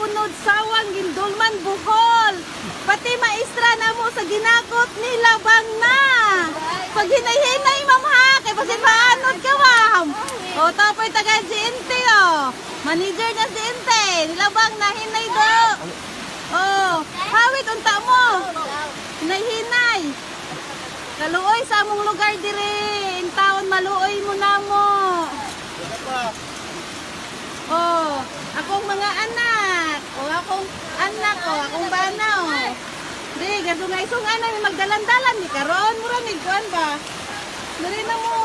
punod sawang gindulman Bohol. Pati maestra na mo sa ginakot nila bang na. Pag hinay-hinay ma'am ha, kay basin maanod ka ma'am. O tapoy taga GNT o. Manager na GNT, nilabang na hinay do. Oh, hawit unta mo. Hinay-hinay. Kaluoy sa among lugar dire. In taon maluoy mo na mo. Oh, akong mga anak. O akong anak o, akong bana o. Di, gasungay-sungay na may magdalan-dalan. Di karoon mo rin, kuan ba? Dali na mo.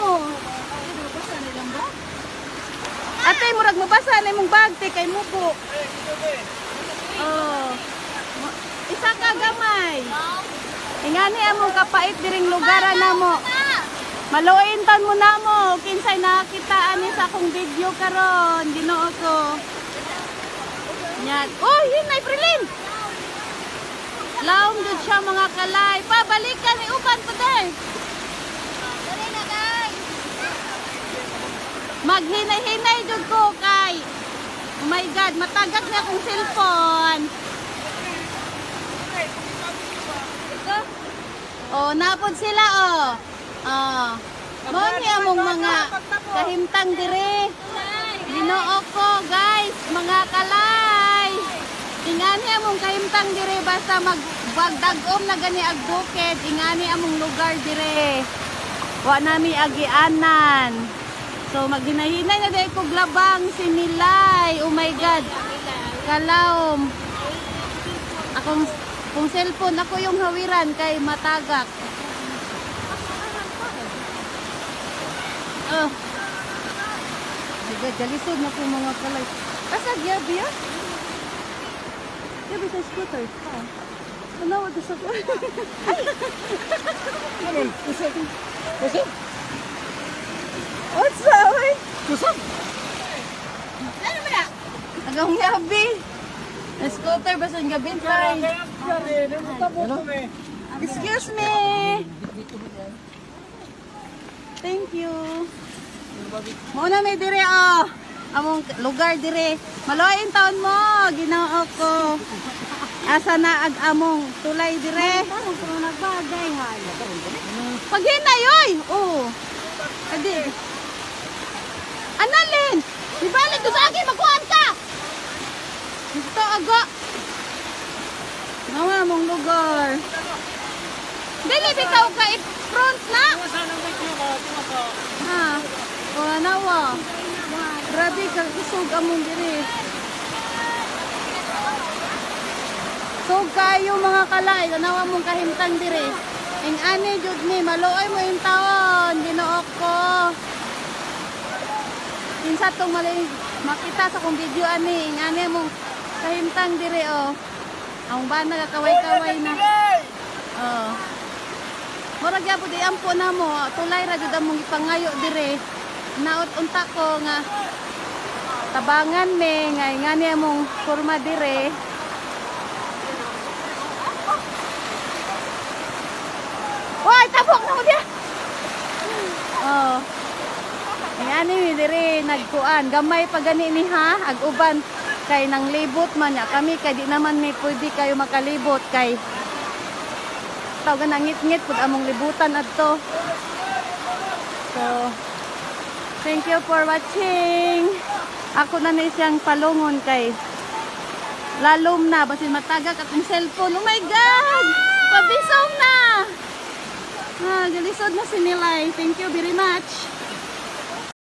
Ate, murag mabasa na mong bag, te, kay mubo. Oh. Isa ka gamay. Ingani among kapait diring lugaran na mo. Maluoyin tan mo na mo. Kinsay nakita ani sa akong video karon. Ginoo ko. Yan. Oh, hinay Prilin. Laom jud siya mga kalay. Pabalikan ni uban pa day. Dali na guys. Maghinay-hinay jud ko kay. Oh my God, matagat na akong cellphone. Oh, napod sila oh. Oh. Mo ni among mga kahimtang dire. Ginoo ko, guys, mga kalay. Ingani among kahimtang dire basta magdagom na gani ag bukid, ingani among lugar dire. Wa nami agianan. So maghinay-hinay na day kog labang sinilay. Oh my God. Kalawom. Kung cellphone ako yung hawiran kay matagak. Oh. Galisod na po mga kalay. Asa giyabi ya? Giyabi sa scooter. Ano ito sa ko? Ay! Ano? Kusog? Kusog? What's that way? Kusog? Ano ba na? Agang giyabi. Scooter ba sa gabin tayo? Excuse me. Thank you. Muna may dire oh. Among lugar dire. Maloyin taon mo. Ginoo ko. Asa na ag among tulay dire. Nagbagay ha. Pag hinay oy. Oh. Adi. Analin. Ibalik ko sa akin magkuhan ka. Ito aga. Nawa mong lugar. Dili bitaw ka i-front na. Ha. O nawa. Grabe ka isog among diri. So kayo mga kalay, nawa mong kahimtang diri. Ing ani jud ni maluoy mo in taon, Ginoo ko. Kinsa tong makita sa kong video ani, ing ani mong kahimtang dire oh. Ang bana kakaway-kaway na. Oh. Murag gyapon di ampo na mo, tulay ra jud among ipangayo dire. Naot unta ko nga tabangan me nga ngani among kurma dire. Hoy, tabok na mo dia. Oh. Ngani mi dire nagkuan, gamay pa gani ni ha, ag-uban kay nang libot man ya kami kay di naman may pwede kayo makalibot kay tawag na ngit-ngit pud among libutan adto. So thank you for watching. Ako na ni siyang palungon kay lalom na basin matagak atong cellphone. Oh my God, pabisong na. Galisod na si Nilay. Thank you very much.